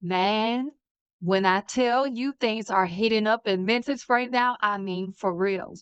Man, when I tell you things are heating up in Memphis right now, I mean for real.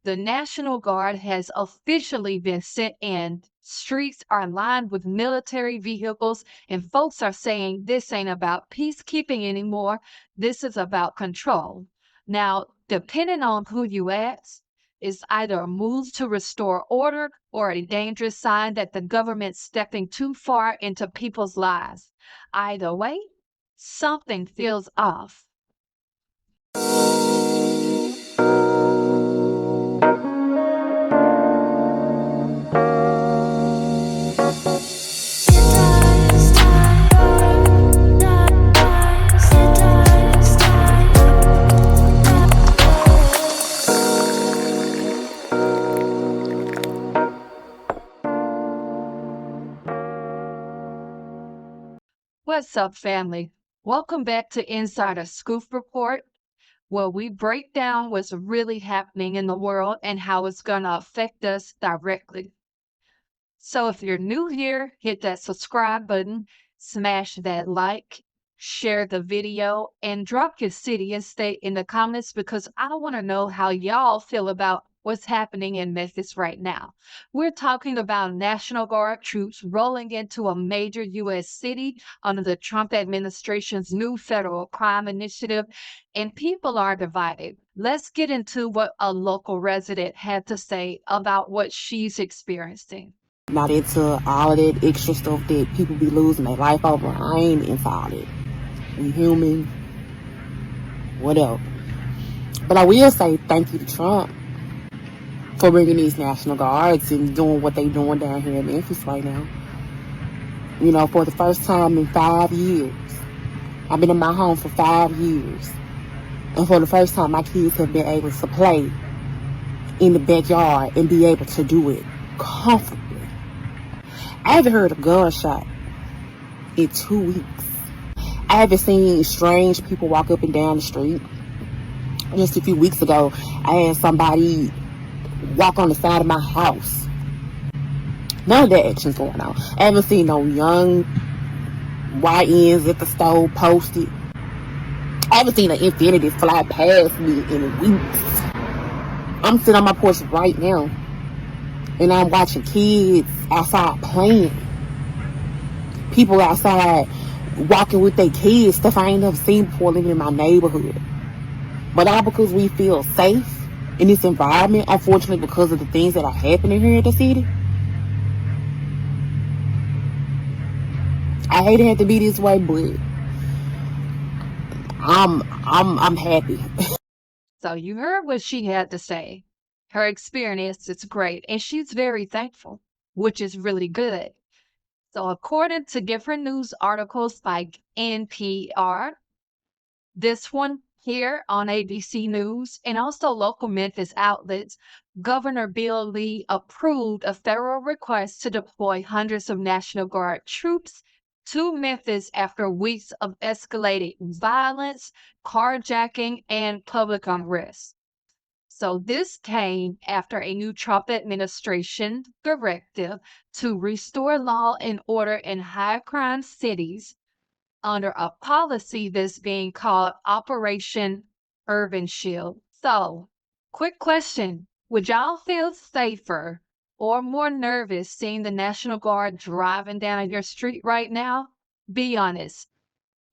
The National Guard has officially been sent in. Streets are lined with military vehicles, and folks are saying this ain't about peacekeeping anymore. This is about control. Now, depending on who you ask, is either a move to restore order or a dangerous sign that the government's stepping too far into people's lives. Either way, something feels off. What's up, family? Welcome back to Insider Scoop Report, where we break down what's really happening in the world and how it's going to affect us directly. So if you're new here, hit that subscribe button, smash that like, share the video, and drop your city and state in the comments because I want to know how y'all feel about what's happening in Memphis right now. We're talking about National Guard troops rolling into a major U.S. city under the Trump administration's new federal crime initiative, and people are divided. Let's get into what a local resident had to say about what she's experiencing. Not into all of that extra stuff that people be losing their life over. I ain't into all that. We human, whatever. But I will say thank you to Trump for bringing these National Guards and doing what they doing down here in Memphis right now. You know, for the first time in 5 years. I've been in my home for 5 years. And for the first time, my kids have been able to play in the backyard and be able to do it comfortably. I haven't heard a gunshot in 2 weeks. I haven't seen strange people walk up and down the street. Just a few weeks ago, I had somebody walk on the side of my house. None of that action's going on. I haven't seen no young YNs at the store posted. I haven't seen an infinity fly past me in weeks. I'm sitting on my porch right now, and I'm watching kids outside playing. People outside walking with their kids, stuff I ain't never seen before living in my neighborhood. But all because we feel safe in this environment, unfortunately because of the things that are happening here in the city. I hate it had to be this way, but I'm happy. So you heard what she had to say. Her experience is great, and she's very thankful, which is really good. So according to different news articles like NPR, this one here on ABC News, and also local Memphis outlets, Governor Bill Lee approved a federal request to deploy hundreds of National Guard troops to Memphis after weeks of escalating violence, carjacking, and public unrest. So this came after a new Trump administration directive to restore law and order in high crime cities under a policy that's being called Operation Urban Shield. So, quick question. Would y'all feel safer or more nervous seeing the National Guard driving down your street right now? Be honest,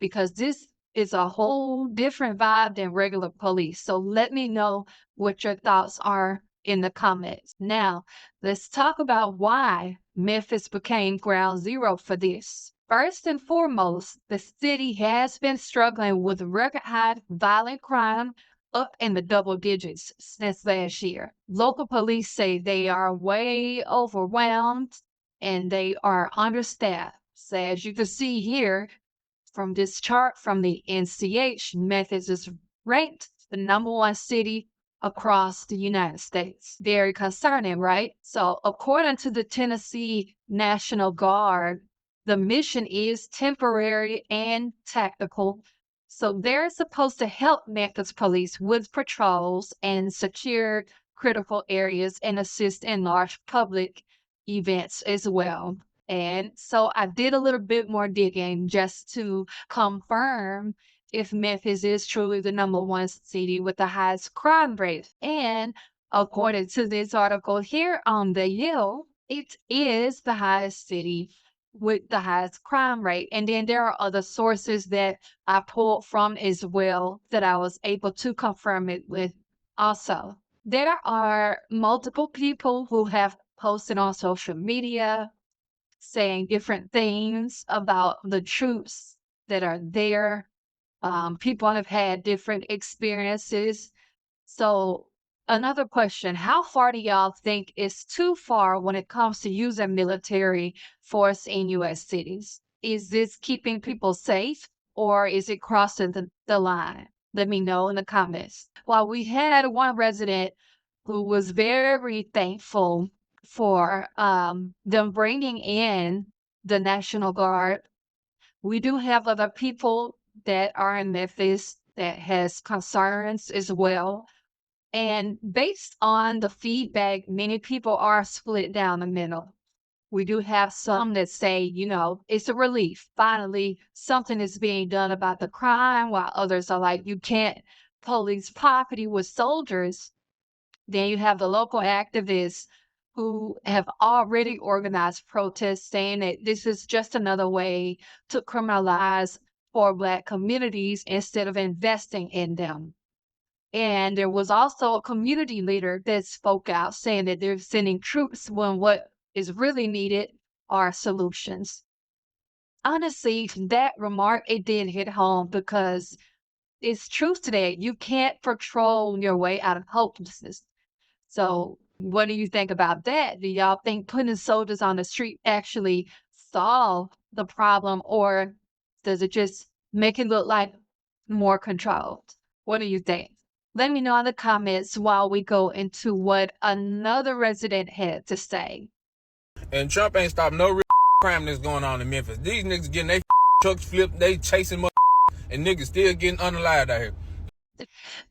because this is a whole different vibe than regular police. So let me know what your thoughts are in the comments. Now, let's talk about why Memphis became ground zero for this. First and foremost, the city has been struggling with record high violent crime up in the double digits since last year. Local police say they are way overwhelmed and they are understaffed. So as you can see here, from this chart from the NCH, Memphis is ranked the #1 city across the United States. Very concerning, right? So, according to the Tennessee National Guard, the mission is temporary and tactical. So, they're supposed to help Memphis police with patrols and secure critical areas and assist in large public events as well. And so I did a little bit more digging just to confirm if Memphis is truly the #1 city with the highest crime rate. And according to this article here on the Hill, it is the highest city with the highest crime rate. And then there are other sources that I pulled from as well that I was able to confirm it with also. There are multiple people who have posted on social media saying different things about the troops that are there. People have had different experiences. So, another question, how far do y'all think is too far when it comes to using military force in U.S. cities? Is this keeping people safe or is it crossing the line? Let me know in the comments. While we had one resident who was very thankful for them bringing in the National Guard, we do have other people that are in Memphis that has concerns as well. And based on the feedback, many people are split down the middle. We do have some that say, it's a relief. Finally, something is being done about the crime, while others are like, you can't police property with soldiers. Then you have the local activists who have already organized protests saying that this is just another way to criminalize poor Black communities instead of investing in them. And there was also a community leader that spoke out saying that they're sending troops when what is really needed are solutions. Honestly, that remark, it did hit home because it's truth today. You can't patrol your way out of hopelessness. So, what do you think about that? Do y'all think putting soldiers on the street actually solve the problem, or does it just make it look like more controlled? What do you think? Let me know in the comments while we go into what another resident had to say. And Trump ain't stopped no real crime that's going on in Memphis. These niggas getting they trucks flipped, they chasing and niggas still getting unalived out here.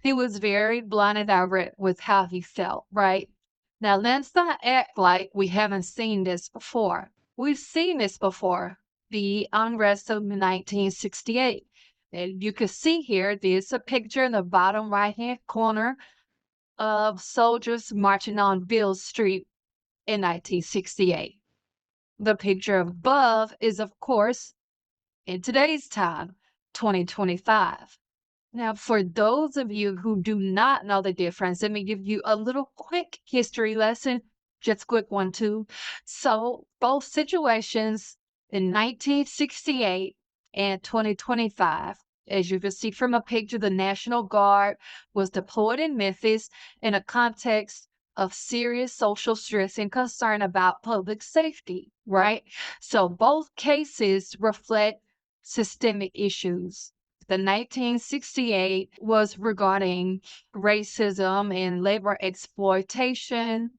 He was very blunt and direct with how he felt, right? Now, let's not act like we haven't seen this before. We've seen this before, the unrest of 1968. And you can see here, there's a picture in the bottom right-hand corner of soldiers marching on Beale Street in 1968. The picture above is, of course, in today's time, 2025. Now, for those of you who do not know the difference, let me give you a little quick history lesson, just quick one too. So both situations in 1968 and 2025, as you can see from a picture, the National Guard was deployed in Memphis in a context of serious social stress and concern about public safety, right? So both cases reflect systemic issues. The 1968 was regarding racism and labor exploitation.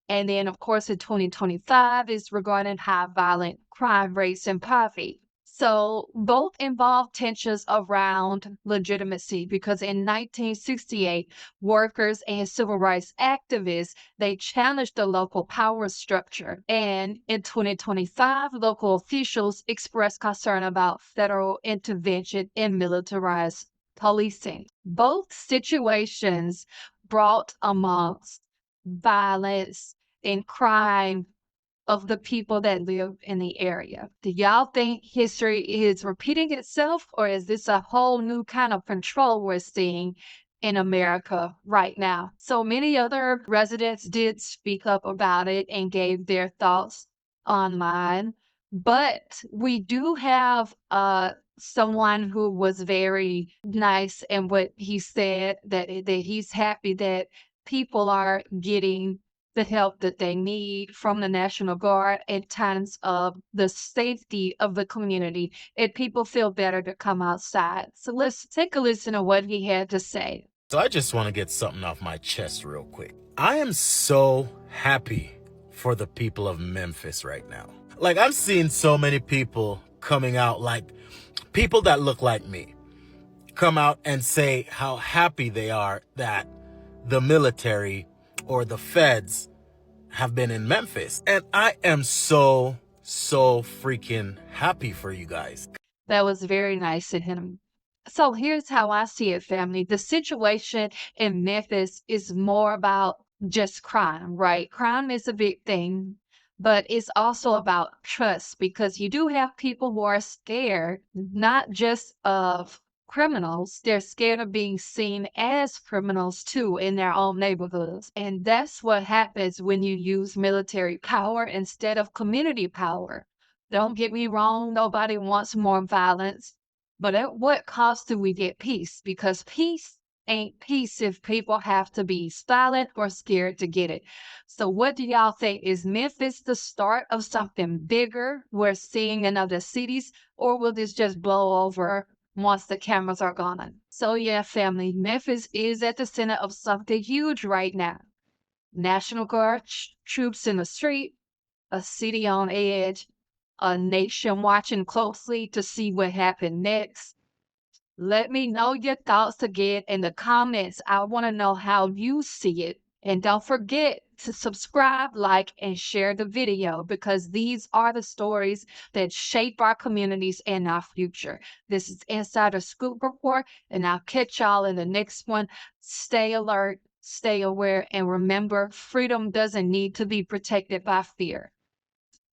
And then, of course, in 2025 is regarding high violent crime rates and poverty. So both involve tensions around legitimacy because in 1968, workers and civil rights activists, they challenged the local power structure. And in 2025, local officials expressed concern about federal intervention in militarized policing. Both situations brought amongst violence and crime of the people that live in the area. Do y'all think history is repeating itself, or is this a whole new kind of control we're seeing in America right now? So many other residents did speak up about it and gave their thoughts online, but we do have someone who was very nice in what he said, that he's happy that people are getting the help that they need from the National Guard in times of the safety of the community, and people feel better to come outside. So let's take a listen to what he had to say. So I just want to get something off my chest real quick. I am so happy for the people of Memphis right now. Like, I'm seeing so many people coming out, like people that look like me, come out and say how happy they are that the military or the feds have been in Memphis. And I am so so freaking happy for you guys. That was very nice of him. So here's how I see it, family. The situation in Memphis is more about just crime, right? Crime is a big thing, but it's also about trust because you do have people who are scared, not just of criminals, they're scared of being seen as criminals too in their own neighborhoods. And that's what happens when you use military power instead of community power. Don't get me wrong, nobody wants more violence, but at what cost do we get peace? Because peace ain't peace if people have to be silent or scared to get it. So, what do y'all think? Is Memphis the start of something bigger we're seeing in other cities, or will this just blow over once the cameras are gone? So, yeah, family, Memphis is at the center of something huge right now. National Guard troops in the street, a city on edge, a nation watching closely to see what happened next. Let me know your thoughts again in the comments. I want to know how you see it. And don't forget to subscribe, like, and share the video because these are the stories that shape our communities and our future. This is Insider Scoop Report, and I'll catch y'all in the next one. Stay alert, stay aware, and remember, freedom doesn't need to be protected by fear.